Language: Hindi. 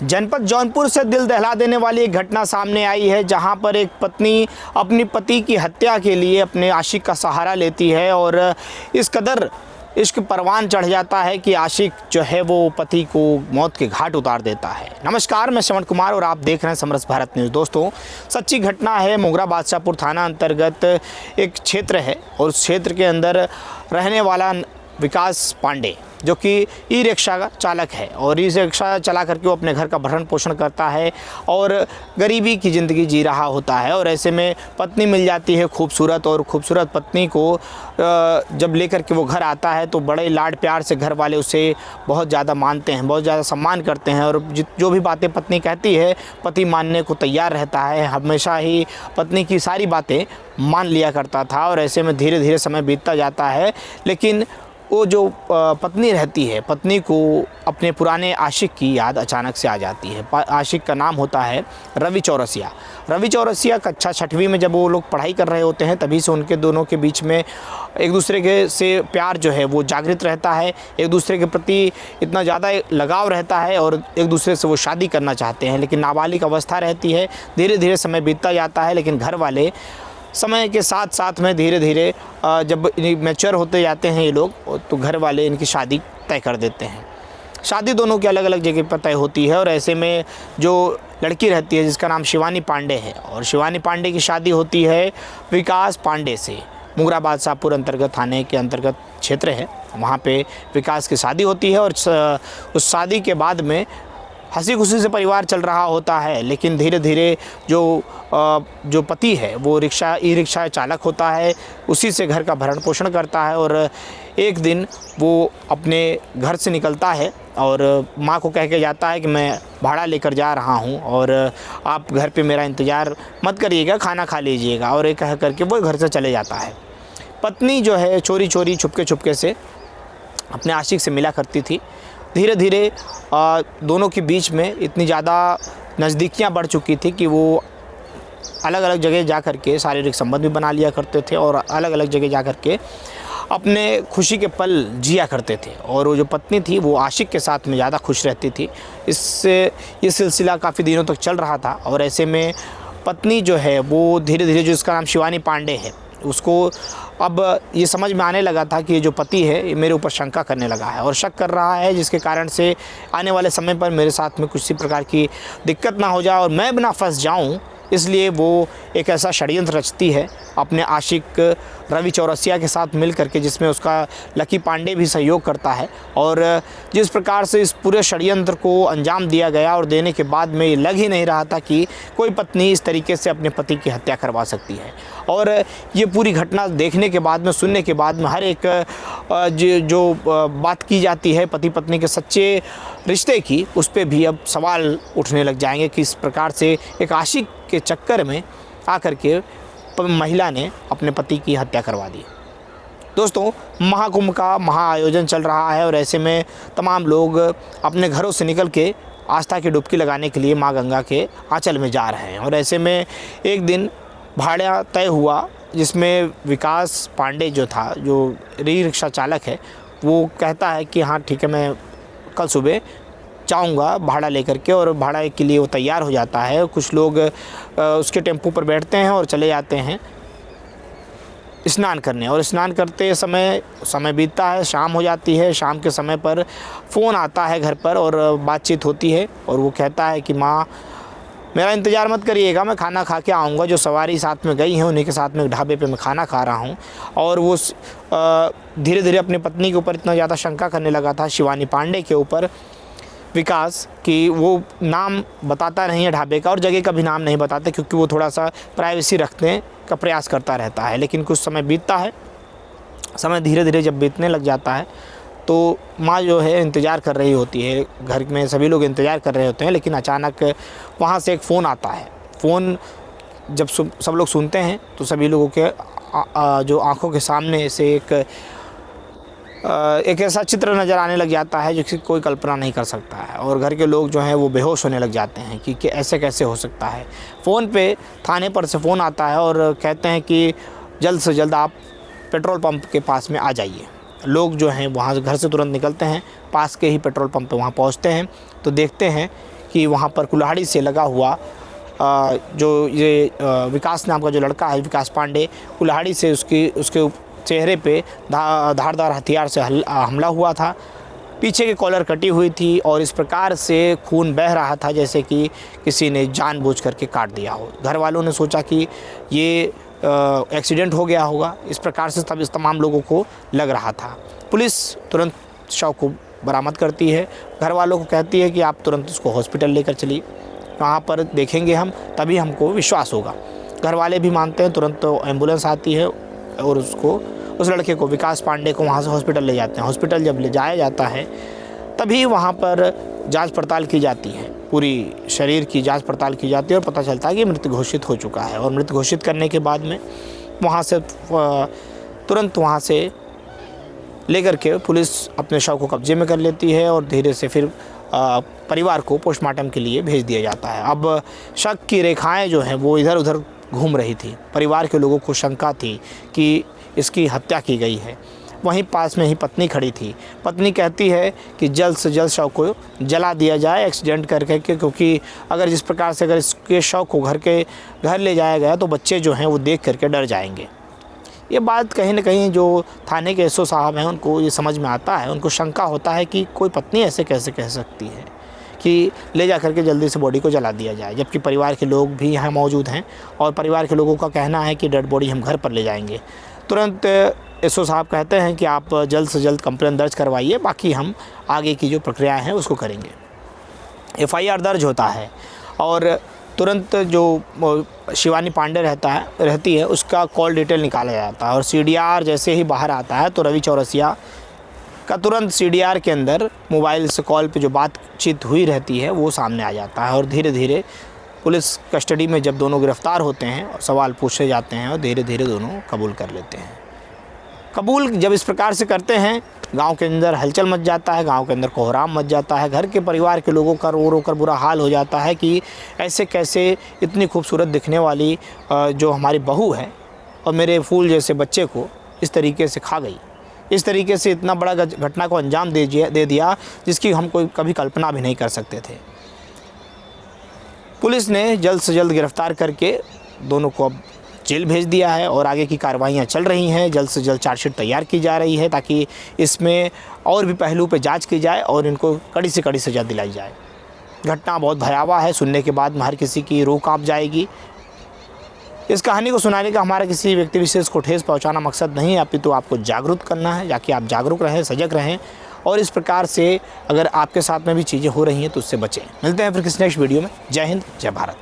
जनपद जौनपुर से दिल दहला देने वाली एक घटना सामने आई है, जहां पर एक पत्नी अपनी पति की हत्या के लिए अपने आशिक का सहारा लेती है और इस कदर इश्क परवान चढ़ जाता है कि आशिक जो है वो पति को मौत के घाट उतार देता है। नमस्कार, मैं श्रवण कुमार और आप देख रहे हैं समरस भारत न्यूज़। दोस्तों, सच्ची घटना है। मोगरा बादशाहपुर थाना अंतर्गत एक क्षेत्र है और उस क्षेत्र के अंदर रहने वाला विकास पांडे, जो कि ई रिक्शा का चालक है और ई रिक्शा चला करके वो अपने घर का भरण पोषण करता है और गरीबी की ज़िंदगी जी रहा होता है। और ऐसे में पत्नी मिल जाती है खूबसूरत, और खूबसूरत पत्नी को जब लेकर के वो घर आता है तो बड़े लाड प्यार से घर वाले उसे बहुत ज़्यादा मानते हैं, बहुत ज़्यादा सम्मान करते हैं और जो भी बातें पत्नी कहती है पति मानने को तैयार रहता है। हमेशा ही पत्नी की सारी बातें मान लिया करता था और ऐसे में धीरे धीरे समय बीतता जाता है। लेकिन वो जो पत्नी रहती है, पत्नी को अपने पुराने आशिक की याद अचानक से आ जाती है। आशिक का नाम होता है रवि चौरसिया। रवि चौरसिया कक्षा 6वीं में जब वो लोग पढ़ाई कर रहे होते हैं तभी से उनके दोनों के बीच में एक दूसरे के से प्यार जो है वो जागृत रहता है, एक दूसरे के प्रति इतना ज़्यादा लगाव रहता है और एक दूसरे से वो शादी करना चाहते हैं। लेकिन नाबालिग अवस्था रहती है, धीरे धीरे समय बीतता जाता है। लेकिन घर वाले समय के साथ साथ में धीरे धीरे जब मैच्योर होते जाते हैं ये लोग, तो घर वाले इनकी शादी तय कर देते हैं। शादी दोनों की अलग अलग जगह पर तय होती है और ऐसे में जो लड़की रहती है जिसका नाम शिवानी पांडे है, और शिवानी पांडे की शादी होती है विकास पांडे से। मोगरा बादशाहपुर अंतर्गत थाने के अंतर्गत क्षेत्र है, वहाँ पे विकास की शादी होती है और उस शादी के बाद में हंसी खुशी से परिवार चल रहा होता है। लेकिन धीरे धीरे जो पति है वो ई रिक्शा चालक होता है, उसी से घर का भरण पोषण करता है। और एक दिन वो अपने घर से निकलता है और माँ को कह के जाता है कि मैं भाड़ा लेकर जा रहा हूँ और आप घर पे मेरा इंतज़ार मत करिएगा, खाना खा लीजिएगा। और ये कह करके वो घर से चले जाता है। पत्नी जो है चोरी चोरी छुपके से अपने आशिक से मिला करती थी। धीरे धीरे दोनों के बीच में इतनी ज़्यादा नज़दीकियाँ बढ़ चुकी थी कि वो अलग अलग जगह जा कर के शारीरिक संबंध भी बना लिया करते थे और अलग अलग जगह जा कर के अपने खुशी के पल जिया करते थे। और वो जो पत्नी थी वो आशिक के साथ में ज़्यादा खुश रहती थी। इससे ये सिलसिला काफ़ी दिनों तक चल रहा था और ऐसे में पत्नी जो है वो धीरे धीरे, जो इसका नाम शिवानी पांडे है, उसको अब ये समझ में आने लगा था कि ये जो पति है ये मेरे ऊपर शंका करने लगा है और शक कर रहा है, जिसके कारण से आने वाले समय पर मेरे साथ में किसी प्रकार की दिक्कत ना हो जाए और मैं बिना फंस जाऊं, इसलिए वो एक ऐसा षड्यंत्र रचती है अपने आशिक रवि चौरसिया के साथ मिल करके, जिसमें उसका लकी पांडे भी सहयोग करता है। और जिस प्रकार से इस पूरे षड्यंत्र को अंजाम दिया गया और देने के बाद में ये लग ही नहीं रहा था कि कोई पत्नी इस तरीके से अपने पति की हत्या करवा सकती है। और ये पूरी घटना देखने के बाद में, सुनने के बाद में, हर एक जो बात की जाती है पति पत्नी के सच्चे रिश्ते की, उस पर भी अब सवाल उठने लग जाएंगे कि इस प्रकार से एक आशिक के चक्कर में आकर के महिला ने अपने पति की हत्या करवा दी। दोस्तों, महाकुंभ का महाआयोजन चल रहा है और ऐसे में तमाम लोग अपने घरों से निकल के आस्था की डुबकी लगाने के लिए माँ गंगा के आंचल में जा रहे हैं। और ऐसे में एक दिन भाड़ा तय हुआ जिसमें विकास पांडे जो था, जो ई रिक्शा चालक है, वो कहता है कि हाँ ठीक है, मैं कल सुबह जाऊंगा भाड़ा लेकर के, और भाड़ा के लिए वो तैयार हो जाता है। कुछ लोग उसके टेम्पो पर बैठते हैं और चले जाते हैं स्नान करने, और स्नान करते समय बीतता है, शाम हो जाती है। शाम के समय पर फ़ोन आता है घर पर और बातचीत होती है और वो कहता है कि माँ मेरा इंतज़ार मत करिएगा, मैं खाना खा के आऊँगा। जो सवारी साथ में गई हैं उन्हीं के साथ में ढाबे पे मैं खाना खा रहा हूँ। और वो धीरे धीरे अपनी पत्नी के ऊपर इतना ज़्यादा शंका करने लगा था, शिवानी पांडे के ऊपर, विकास, कि वो नाम बताता नहीं है ढाबे का और जगह का भी नाम नहीं बताते, क्योंकि वो थोड़ा सा प्राइवेसी रखने का प्रयास करता रहता है। लेकिन कुछ समय बीतता है, समय धीरे धीरे जब बीतने लग जाता है तो माँ जो है इंतज़ार कर रही होती है, घर में सभी लोग इंतज़ार कर रहे होते हैं। लेकिन अचानक वहाँ से एक फ़ोन आता है। फ़ोन जब सब लोग सुनते हैं तो सभी लोगों के जो आँखों के सामने से एक ऐसा चित्र नज़र आने लग जाता है जिसकी कोई कल्पना नहीं कर सकता है। और घर के लोग जो हैं वो बेहोश होने लग जाते हैं कि ऐसे कैसे हो सकता है। फ़ोन पे थाने पर से फ़ोन आता है और कहते हैं कि जल्द से जल्द आप पेट्रोल पंप के पास में आ जाइए। लोग जो हैं वहाँ घर से तुरंत निकलते हैं, पास के ही पेट्रोल पंप पे वहाँ पहुँचते हैं तो देखते हैं कि वहाँ पर कुल्हाड़ी से लगा हुआ जो ये विकास नाम का जो लड़का है, विकास पांडे, कुल्हाड़ी से उसके चेहरे पे धारदार हथियार से हमला हुआ था। पीछे की कॉलर कटी हुई थी और इस प्रकार से खून बह रहा था जैसे कि किसी ने जानबूझ करके काट दिया हो। घर वालों ने सोचा कि ये एक्सीडेंट हो गया होगा, इस प्रकार से तमाम लोगों को लग रहा था। पुलिस तुरंत शव को बरामद करती है, घर वालों को कहती है कि आप तुरंत उसको हॉस्पिटल लेकर चलिए, वहाँ पर देखेंगे हम, तभी हमको विश्वास होगा। घर वाले भी मानते हैं, तुरंत तो एम्बुलेंस आती है और उस लड़के को, विकास पांडे को वहाँ से हॉस्पिटल ले जाते हैं। हॉस्पिटल जब ले जाया जाता है तभी वहाँ पर जांच पड़ताल की जाती है, पूरी शरीर की जांच पड़ताल की जाती है और पता चलता है कि मृत घोषित हो चुका है। और मृत घोषित करने के बाद में वहाँ से तुरंत वहाँ से लेकर के पुलिस अपने शव को कब्जे में कर लेती है और धीरे से फिर परिवार को पोस्टमार्टम के लिए भेज दिया जाता है। अब शक की रेखाएं जो हैं वो इधर उधर घूम रही थी। परिवार के लोगों को शंका थी कि इसकी हत्या की गई है। वहीं पास में ही पत्नी खड़ी थी। पत्नी कहती है कि जल्द से जल्द शव को जला दिया जाए एक्सीडेंट करके, क्योंकि अगर जिस प्रकार से अगर इसके शव को घर ले जाया गया तो बच्चे जो हैं वो देख करके डर जाएंगे। ये बात कहीं ना कहीं जो थाने के एसओ साहब हैं उनको ये समझ में आता है। उनको शंका होता है कि कोई पत्नी ऐसे कैसे कह सकती है कि ले जा करके जल्दी से बॉडी को जला दिया जाए, जबकि परिवार के लोग भी यहाँ मौजूद हैं और परिवार के लोगों का कहना है कि डेड बॉडी हम घर पर ले जाएंगे। तुरंत एसओ साहब कहते हैं कि आप जल्द से जल्द कंप्लेंट दर्ज करवाइए, बाकी हम आगे की जो प्रक्रिया है उसको करेंगे। एफआईआर दर्ज होता है और तुरंत जो शिवानी पांडे रहती है उसका कॉल डिटेल निकाला जाता है और सीडीआर जैसे ही बाहर आता है तो रवि चौरसिया का तुरंत सीडीआर के अंदर मोबाइल से कॉल पे जो बातचीत हुई रहती है वो सामने आ जाता है और धीरे धीरे पुलिस कस्टडी में जब दोनों गिरफ्तार होते हैं और सवाल पूछे जाते हैं और धीरे धीरे दोनों कबूल कर लेते हैं। कबूल जब इस प्रकार से करते हैं, गांव के अंदर हलचल मच जाता है, गांव के अंदर कोहराम मच जाता है। घर के परिवार के लोगों का रो रो कर बुरा हाल हो जाता है कि ऐसे कैसे इतनी खूबसूरत दिखने वाली जो हमारी बहू है और मेरे फूल जैसे बच्चे को इस तरीके से खा गई, इस तरीके से इतना बड़ा घटना को अंजाम दे दिया जिसकी हम कोई कभी कल्पना भी नहीं कर सकते थे। पुलिस ने जल्द से जल्द गिरफ्तार करके दोनों को अब जेल भेज दिया है और आगे की कार्रवाइयाँ चल रही हैं। जल्द से जल्द चार्जशीट तैयार की जा रही है ताकि इसमें और भी पहलू पे जांच की जाए और इनको कड़ी से कड़ी सज़ा दिलाई जाए। घटना बहुत भयावह है, सुनने के बाद हर किसी की रूह कांप जाएगी। इस कहानी को सुनाने का हमारा किसी व्यक्ति विशेष को ठेस पहुंचाना मकसद नहीं है, अपितु आपको जागरूक करना है, जाकि आप जागरूक रहें, सजग रहें और इस प्रकार से अगर आपके साथ में भी चीज़ें हो रही हैं तो उससे बचें। मिलते हैं फिर किसी नेक्स्ट वीडियो में। जय हिंद, जय भारत।